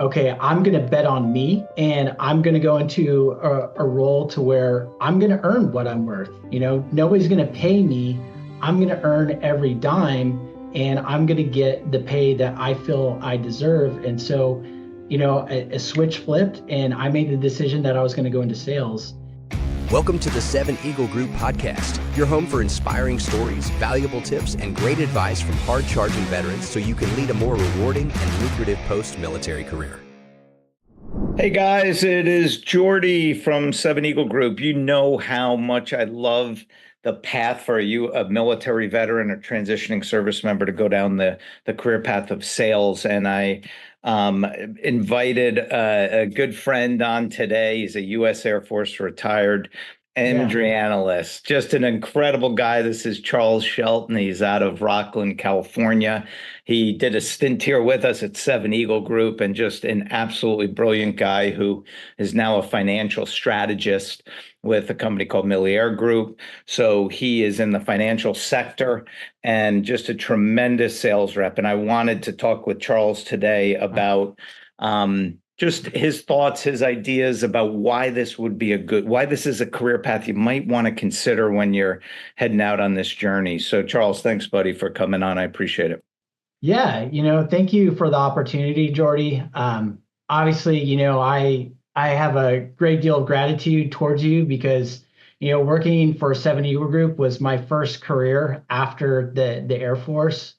okay, I'm going to bet on me and I'm going to go into a role to where I'm going to earn what I'm worth. Nobody's going to pay me. I'm going to earn every dime and I'm going to get the pay that I feel I deserve. And so, a switch flipped and I made the decision that I was going to go into sales. Welcome to the Seven Eagle Group podcast, your home for inspiring stories, valuable tips, and great advice from hard-charging veterans so you can lead a more rewarding and lucrative post-military career. Hey guys, it is Jordy from Seven Eagle Group. You know how much I love the path for a military veteran or transitioning service member to go down the career path of sales. And I invited a good friend on today. He's a U.S. Air Force retired imagery analyst, just an incredible guy. This is Charles Shelton. He's out of Rockland, California. He did a stint here with us at Seven Eagle Group, and just an absolutely brilliant guy who is now a financial strategist with a company called Miliare Group. So he is in the financial sector and just a tremendous sales rep. And I wanted to talk with Charles today about just his thoughts, his ideas about why this is a career path you might want to consider when you're heading out on this journey. So Charles, thanks, buddy, for coming on. I appreciate it. Yeah, thank you for the opportunity, Jordy. Obviously, I have a great deal of gratitude towards you because, working for Seven Eagle Group was my first career after the Air Force.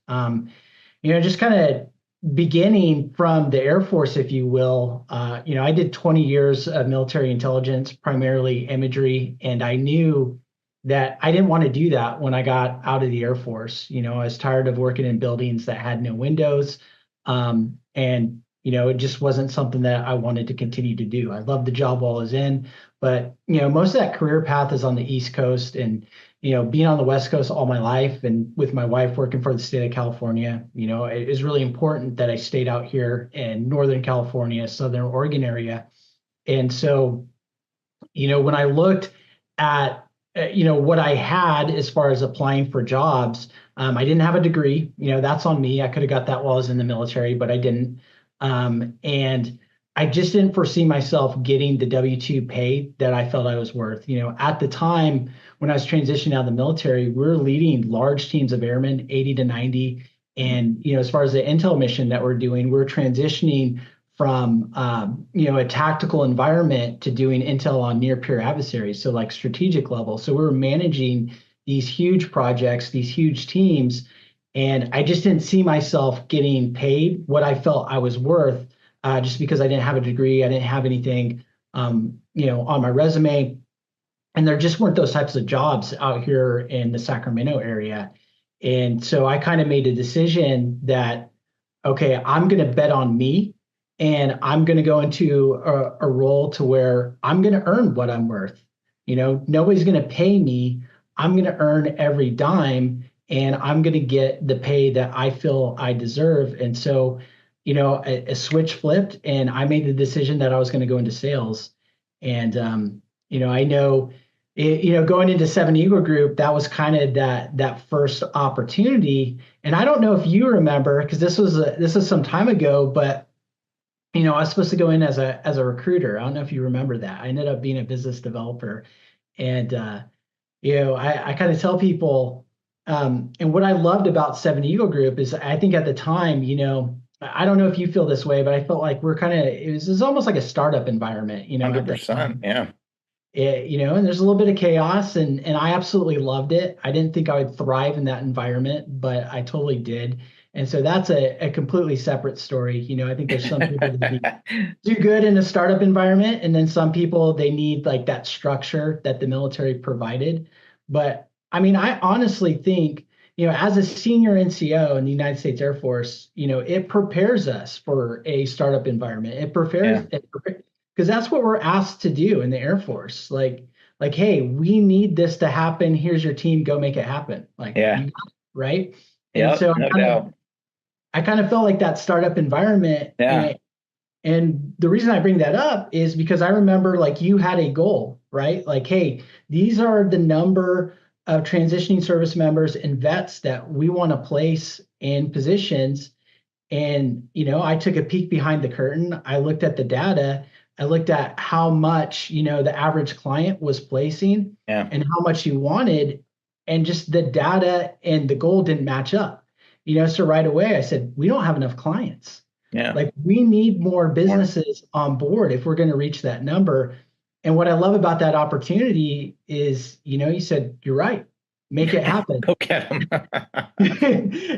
Just kind of beginning from the Air Force, if you will. I did 20 years of military intelligence, primarily imagery, and I knew that I didn't want to do that when I got out of the Air Force. I was tired of working in buildings that had no windows. And it just wasn't something that I wanted to continue to do. I loved the job while I was in, but, most of that career path is on the East Coast, and, being on the West Coast all my life and with my wife working for the state of California, it is really important that I stayed out here in Northern California, Southern Oregon area. And so, when I looked at, what I had as far as applying for jobs, I didn't have a degree. That's on me. I could have got that while I was in the military, but I didn't. And I just didn't foresee myself getting the W-2 pay that I felt I was worth. At the time when I was transitioning out of the military, we were leading large teams of airmen, 80 to 90. And, as far as the intel mission that we're doing, we're transitioning from, a tactical environment to doing intel on near peer adversaries. So like strategic level. So we were managing these huge projects, these huge teams. And I just didn't see myself getting paid what I felt I was worth, just because I didn't have a degree. I didn't have anything, on my resume. And there just weren't those types of jobs out here in the Sacramento area. And so I kind of made a decision that, okay, I'm going to bet on me and I'm going to go into a role to where I'm going to earn what I'm worth. Nobody's going to pay me. I'm going to earn every dime. And I'm going to get the pay that I feel I deserve. And so, a switch flipped and I made the decision that I was going to go into sales. And, I know, going into Seven Eagle Group, that was kind of that first opportunity. And I don't know if you remember, because this was some time ago, but, I was supposed to go in as a recruiter. I don't know if you remember that. I ended up being a business developer. And, I kind of tell people, and what I loved about Seven Eagle Group is I think at the time, I don't know if you feel this way, but I felt like it was almost like a startup environment, 100%, yeah. And there's a little bit of chaos and I absolutely loved it. I didn't think I would thrive in that environment, but I totally did. And so that's a completely separate story. I think there's some people that do good in a startup environment, and then some people, they need like that structure that the military provided. But I mean, I honestly think, as a senior NCO in the United States Air Force, it prepares us for a startup environment. It prepares, because that's what we're asked to do in the Air Force. Like, hey, we need this to happen. Here's your team. Go make it happen. Like, you got it, right? Yeah. And so No doubt. I kind of felt like that startup environment. Yeah. And the reason I bring that up is because I remember like you had a goal, right? Like, hey, these are the number of transitioning service members and vets that we want to place in positions. And, I took a peek behind the curtain. I looked at the data. I looked at how much, the average client was placing Yeah. and how much he wanted. And just the data and the goal didn't match up. So right away I said, we don't have enough clients. Yeah. Like we need more businesses on board if we're going to reach that number. And what I love about that opportunity is, you said, you're right, make it happen. Go get them.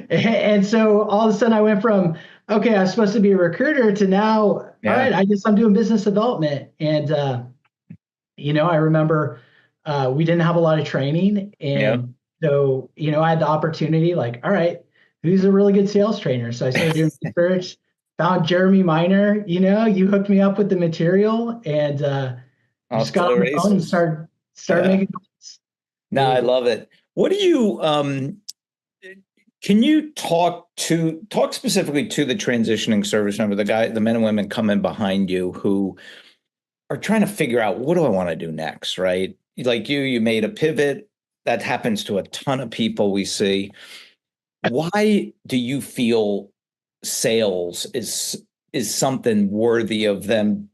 And so all of a sudden I went from, okay, I was supposed to be a recruiter to now, all right, I guess I'm doing business development. And, I remember we didn't have a lot of training. And so, I had the opportunity like, all right, who's a really good sales trainer? So I started doing research, found Jeremy Miner, you hooked me up with the material and just got on the phone and started making calls. No, I love it. What do you, can you talk specifically to the transitioning service member, the men and women coming behind you who are trying to figure out, what do I want to do next, right? Like you made a pivot. That happens to a ton of people we see. Why do you feel sales is something worthy of them,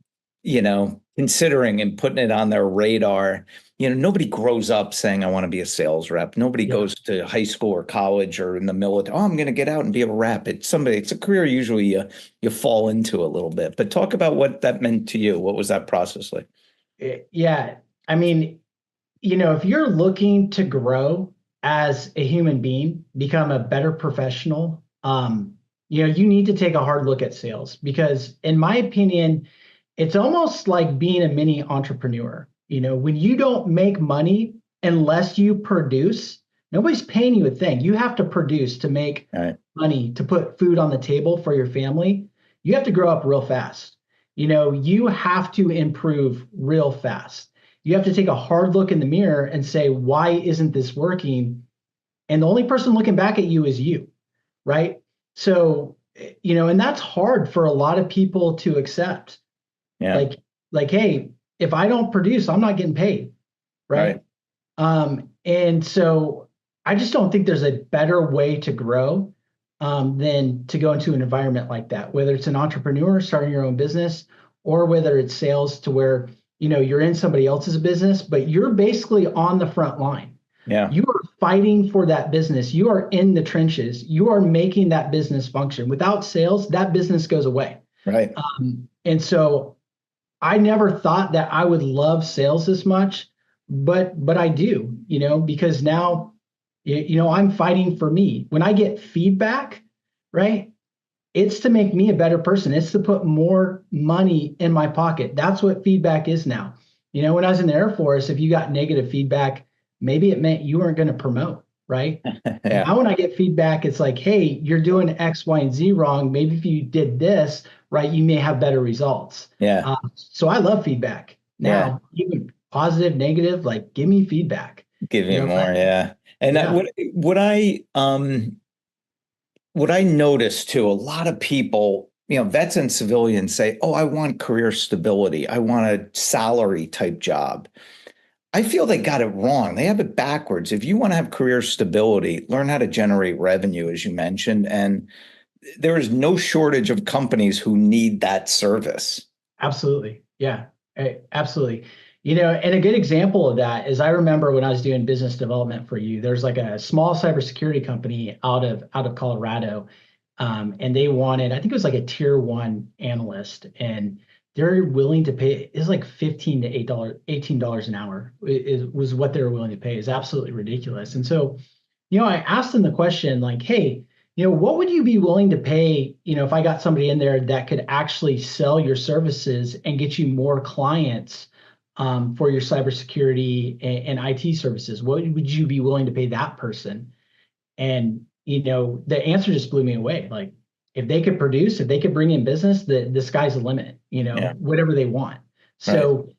considering and putting it on their radar? Nobody grows up saying, I want to be a sales rep. Nobody goes to high school or college or in the military. Oh, I'm going to get out and be a rep. It's a career usually you fall into a little bit. But talk about what that meant to you. What was that process like? Yeah. I mean, if you're looking to grow as a human being, become a better professional, you need to take a hard look at sales because in my opinion, it's almost like being a mini entrepreneur. When you don't make money unless you produce, nobody's paying you a thing. You have to produce to make money, to put food on the table for your family. You have to grow up real fast. You have to improve real fast. You have to take a hard look in the mirror and say, why isn't this working? And the only person looking back at you is you, right? So, and that's hard for a lot of people to accept. Yeah. Like, hey, if I don't produce, I'm not getting paid, right? And so I just don't think there's a better way to grow than to go into an environment like that, whether it's an entrepreneur starting your own business or whether it's sales to where, you're in somebody else's business, but you're basically on the front line. Yeah. You are fighting for that business. You are in the trenches. You are making that business function. Without sales, that business goes away. Right. And so I never thought that I would love sales this much, but I do, because now, I'm fighting for me. When I get feedback, right, it's to make me a better person. It's to put more money in my pocket. That's what feedback is now. When I was in the Air Force, if you got negative feedback, maybe it meant you weren't going to promote, right? Now when I get feedback, it's like, hey, you're doing X, Y, and Z wrong. Maybe if you did this, right, you may have better results. Yeah. So I love feedback now, even positive, negative, like give me feedback. Give me more. Yeah. And what I noticed too, a lot of people, vets and civilians say, oh, I want career stability. I want a salary type job. I feel they got it wrong. They have it backwards. If you want to have career stability, learn how to generate revenue, as you mentioned. And there is no shortage of companies who need that service. Absolutely. Yeah, absolutely. And a good example of that is I remember when I was doing business development for you, there's like a small cybersecurity company out of Colorado. And they wanted, I think it was like a tier 1 analyst, and they're willing to pay, it's like $15 to $18 an hour was what they were willing to pay. Is absolutely ridiculous. And so, I asked them the question like, hey, what would you be willing to pay, if I got somebody in there that could actually sell your services and get you more clients for your cybersecurity and IT services? What would you be willing to pay that person? And, the answer just blew me away. Like, if they could produce, if they could bring in business, the sky's the limit, whatever they want. So,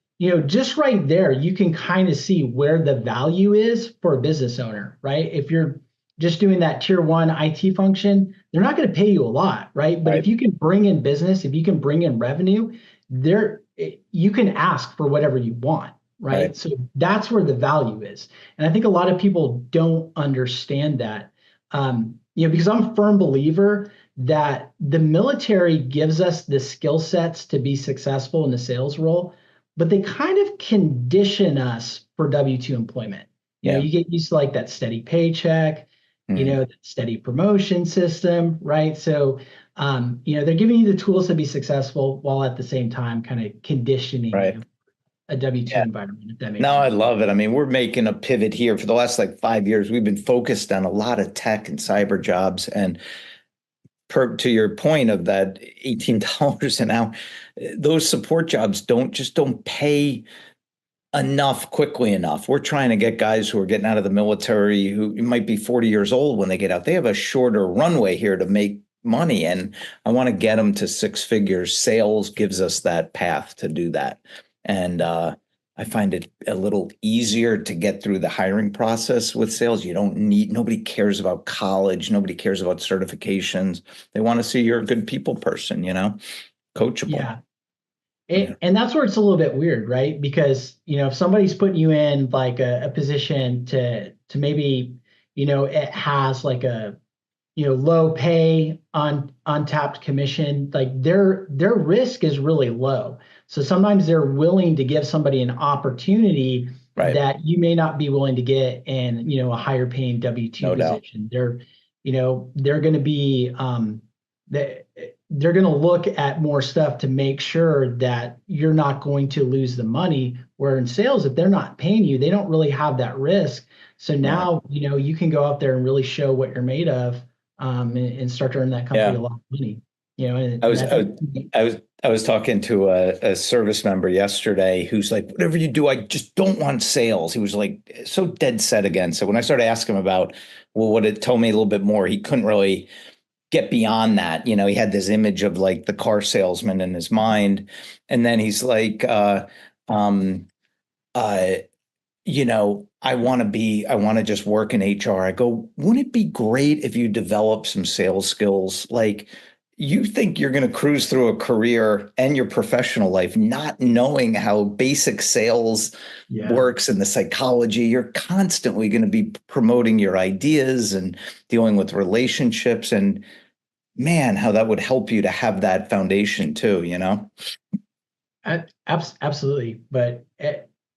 just right there, you can kind of see where the value is for a business owner, right? If you're just doing that tier 1 IT function, they're not going to pay you a lot, right? But if you can bring in business, if you can bring in revenue, you can ask for whatever you want, right? So that's where the value is. And I think a lot of people don't understand that, because I'm a firm believer that the military gives us the skill sets to be successful in the sales role, but they kind of condition us for W-2 employment. You know, Yeah. you get used to like that steady paycheck, you know, that steady promotion system, right? So, you know, they're giving you the tools to be successful while at the same time kind of conditioning Right. you a W-2 Yeah. environment, if that makes No, I sense. love it. I mean, we're making a pivot here for the last like 5 years. We've been focused on a lot of tech and cyber jobs. And to your point of that $18 an hour, those support jobs don't pay enough quickly enough. We're trying to get guys who are getting out of the military who might be 40 years old when they get out. They have a shorter runway here to make money. And I want to get them to six figures. Sales gives us that path to do that. And I find it a little easier to get through the hiring process with sales. Nobody cares about college. Nobody cares about certifications. They want to see you're a good people person, coachable. Yeah. And that's where it's a little bit weird, right? Because, you know, if somebody's putting you in like a position to maybe, you know, it has like a, you know, low pay on untapped commission, like their risk is really low. So sometimes they're willing to give somebody an opportunity that you may not be willing to get in, you know, a higher paying W-2 position. They're, you know, they're going to be they're going to look at more stuff to make sure that you're not going to lose the money. Where in sales, if they're not paying you, they don't really have that risk. So now, you know, you can go out there and really show what you're made of, and start to earn that company a lot of money. You know, and I was talking to a service member yesterday who's like, whatever you do, I just don't want sales. He was like so dead set against. So when I started asking him about, well, what it told me a little bit more, he couldn't really get beyond that. You know, he had this image of like the car salesman in his mind. And then he's like, you know, I want to just work in HR. I go, wouldn't it be great if you develop some sales skills? Like, you think you're going to cruise through a career and your professional life not knowing how basic sales works and the psychology. You're constantly going to be promoting your ideas and dealing with relationships, and man, how that would help you to have that foundation too, you know? Absolutely. But,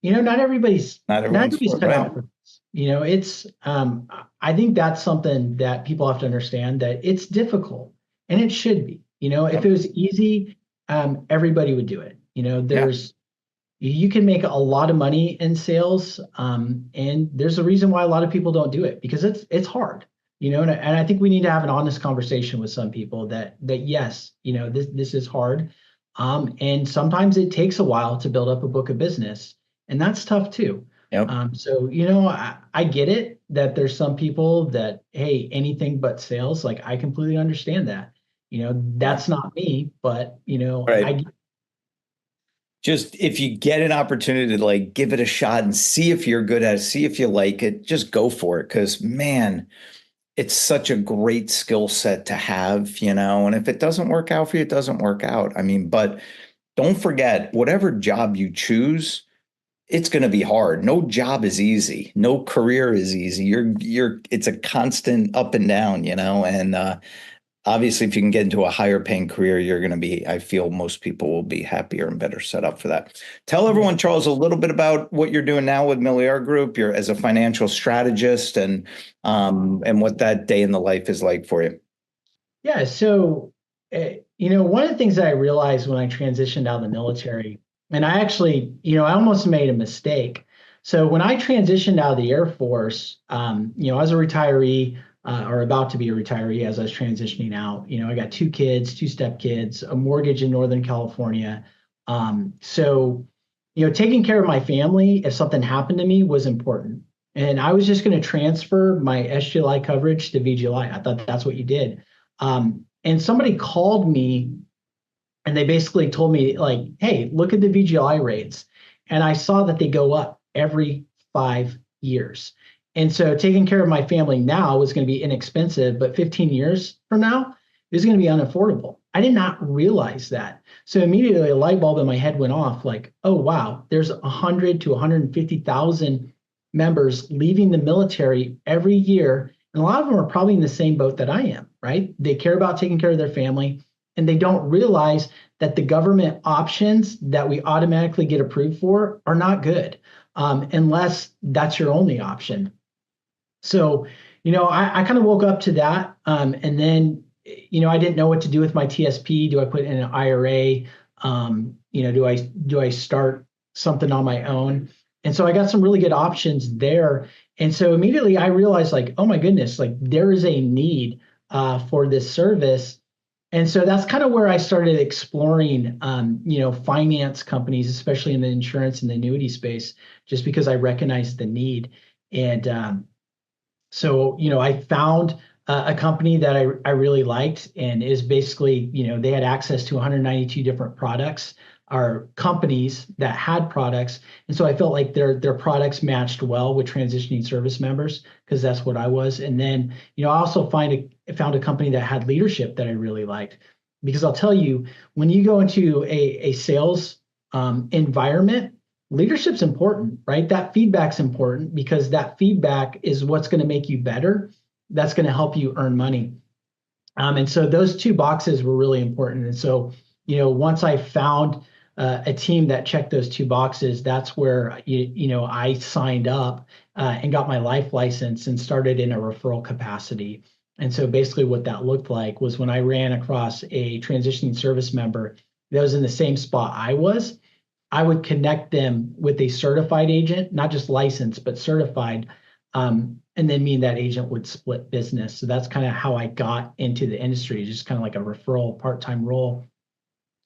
you know, not everybody's cut out for this. You know, it's, I think that's something that people have to understand, that it's difficult. And it should be. You know, if it was easy, everybody would do it. You know, you can make a lot of money in sales, and there's a reason why a lot of people don't do it, because it's hard. You know, and I think we need to have an honest conversation with some people that yes, you know, this is hard, and sometimes it takes a while to build up a book of business, and that's tough too. So, you know, I get it that there's some people that, hey, anything but sales. Like, I completely understand that. You know, that's not me, but, you know, just if you get an opportunity to like give it a shot and see if you're good at it, see if you like it, just go for it. Because man, it's such a great skill set to have, you know, and if it doesn't work out for you, it doesn't work out. I mean, but don't forget, whatever job you choose, it's going to be hard. No job is easy. No career is easy. It's a constant up and down, you know, and obviously if you can get into a higher paying career, I feel most people will be happier and better set up for that. Tell everyone, Charles, a little bit about what you're doing now with Miliare Group. You're as a financial strategist, and what that day in the life is like for you. Yeah. So, you know, one of the things that I realized when I transitioned out of the military, and I actually, you know, I almost made a mistake. So when I transitioned out of the Air Force, you know, as a retiree, or about to be a retiree as I was transitioning out, you know, I got 2 kids, 2 stepkids, a mortgage in Northern California. So, you know, taking care of my family if something happened to me was important. And I was just going to transfer my SGLI coverage to VGLI. I thought that's what you did. And somebody called me and they basically told me, like, hey, look at the VGLI rates. And I saw that they go up every 5 years. And so taking care of my family now was going to be inexpensive, but 15 years from now, it was going to be unaffordable. I did not realize that. So immediately a light bulb in my head went off, like, oh, wow, there's 100 to 150,000 members leaving the military every year. And a lot of them are probably in the same boat that I am, right? They care about taking care of their family, and they don't realize that the government options that we automatically get approved for are not good, unless that's your only option. So, I kind of woke up to that. And then, I didn't know what to do with my TSP. Do I put in an IRA? Do I start something on my own? And so I got some really good options there. And so immediately I realized, like, oh my goodness, like there is a need for this service. And so that's kind of where I started exploring, finance companies, especially in the insurance and the annuity space, just because I recognized the need. And so, I found a company that I really liked, and is basically, they had access to 192 different products, or companies that had products. And so I felt like their products matched well with transitioning service members, because that's what I was. And then, I also found a company that had leadership that I really liked, because I'll tell you, when you go into a sales environment, leadership's important, right? That feedback's important, because that feedback is what's going to make you better. That's going to help you earn money. And so those two boxes were really important. And so, once I found a team that checked those two boxes, that's where, I signed up and got my life license and started in a referral capacity. And so basically what that looked like was, when I ran across a transitioning service member that was in the same spot I was, I would connect them with a certified agent, not just licensed, but certified. And then me and that agent would split business. So that's kind of how I got into the industry, just kind of like a referral part-time role.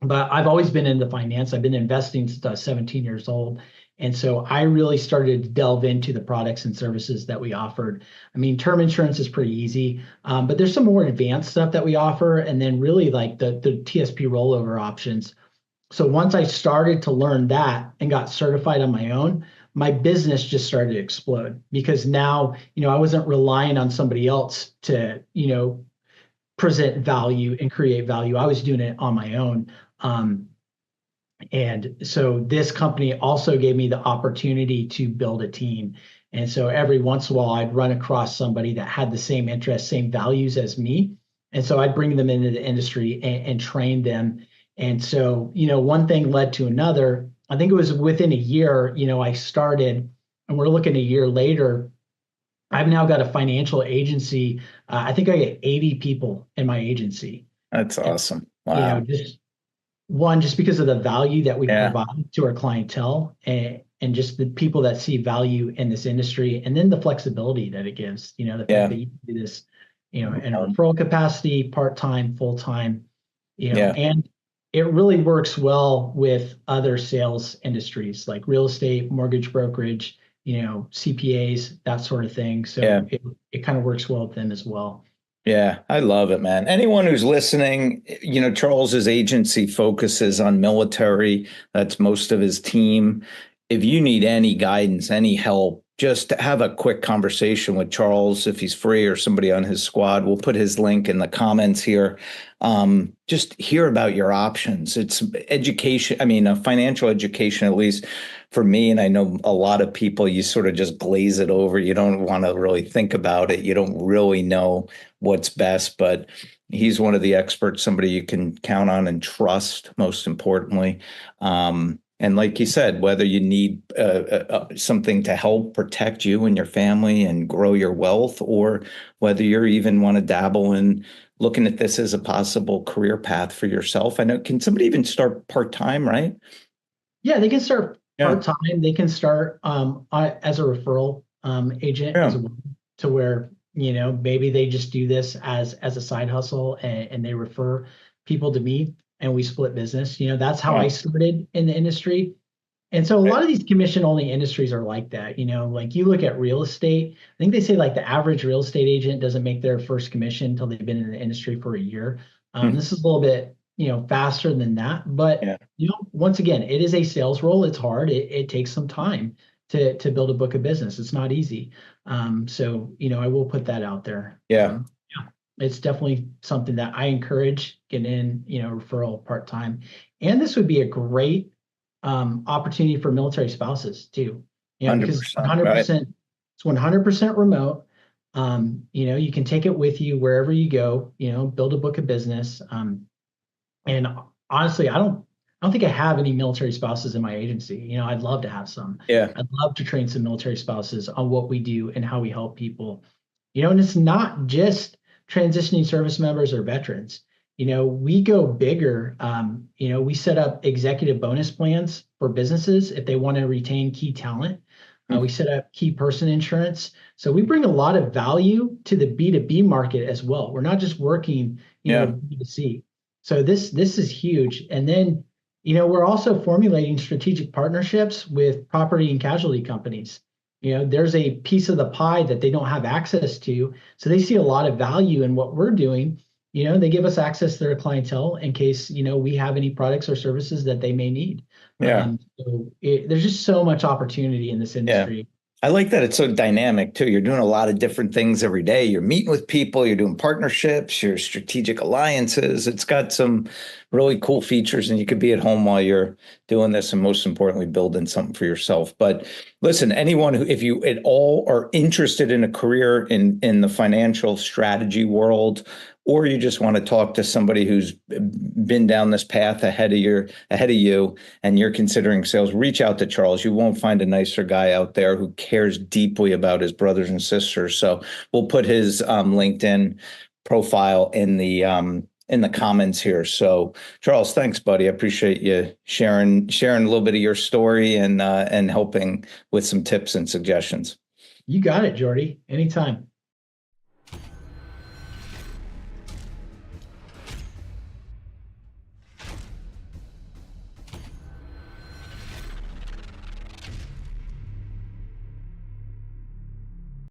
But I've always been into finance. I've been investing since I was 17 years old. And so I really started to delve into the products and services that we offered. I mean, term insurance is pretty easy, but there's some more advanced stuff that we offer. And then really like the TSP rollover options. So once I started to learn that and got certified on my own, my business just started to explode, because now, I wasn't relying on somebody else to, present value and create value. I was doing it on my own. And so this company also gave me the opportunity to build a team. And so every once in a while, I'd run across somebody that had the same interests, same values as me. And so I'd bring them into the industry and train them. And so, one thing led to another. I think it was within a year, I started, and we're looking a year later, I've now got a financial agency. I think I get 80 people in my agency. That's awesome. Wow. Just because of the value that we provide to our clientele, and just the people that see value in this industry, and then the flexibility that it gives, the fact that you can do this, in a referral capacity, part-time, full-time, and it really works well with other sales industries like real estate, mortgage brokerage, CPAs, that sort of thing. So it kind of works well with them as well. Yeah, I love it, man. Anyone who's listening, Charles's agency focuses on military. That's most of his team. If you need any guidance, any help, just have a quick conversation with Charles if he's free, or somebody on his squad. We'll put his link in the comments here. Just hear about your options. It's education. I mean, financial education, at least for me, and I know a lot of people, you sort of just glaze it over. You don't want to really think about it. You don't really know what's best, but he's one of the experts, somebody you can count on and trust, most importantly. And like you said, whether you need something to help protect you and your family and grow your wealth, or whether you even want to dabble in looking at this as a possible career path for yourself. I know, can somebody even start part-time, right? Yeah, they can start part-time. They can start as a referral agent as well, to where, maybe they just do this as a side hustle, and they refer people to me, and we split business. That's how I started in the industry. And so a lot of these commission-only industries are like that. Like you look at real estate, I think they say like the average real estate agent doesn't make their first commission until they've been in the industry for a year. This is a little bit, faster than that. But, once again, it is a sales role. It's hard. It takes some time to build a book of business. It's not easy. So, I will put that out there. It's definitely something that I encourage, getting in, referral part-time. And this would be a great opportunity for military spouses too. Because 100%, it's 100% remote. You can take it with you wherever you go, build a book of business. And honestly, I don't think I have any military spouses in my agency. I'd love to have some. Yeah. I'd love to train some military spouses on what we do and how we help people. And it's not just transitioning service members or veterans. We go bigger. We set up executive bonus plans for businesses if they want to retain key talent. We set up key person insurance. So we bring a lot of value to the B2B market as well. We're not just working, B2C. So this is huge. And then, we're also formulating strategic partnerships with property and casualty companies. There's a piece of the pie that they don't have access to. So they see a lot of value in what we're doing. They give us access to their clientele in case, we have any products or services that they may need. Yeah. There's just so much opportunity in this industry. Yeah. I like that it's so dynamic too. You're doing a lot of different things every day. You're meeting with people, you're doing partnerships, your strategic alliances. It's got some really cool features, and you could be at home while you're doing this, and most importantly, building something for yourself. But listen, anyone who, if you at all are interested in a career in the financial strategy world, or you just want to talk to somebody who's been down this path ahead of you, and you're considering sales, reach out to Charles. You won't find a nicer guy out there who cares deeply about his brothers and sisters. So we'll put his LinkedIn profile in the comments here. So Charles, thanks, buddy. I appreciate you sharing a little bit of your story and helping with some tips and suggestions. You got it, Jordy. Anytime.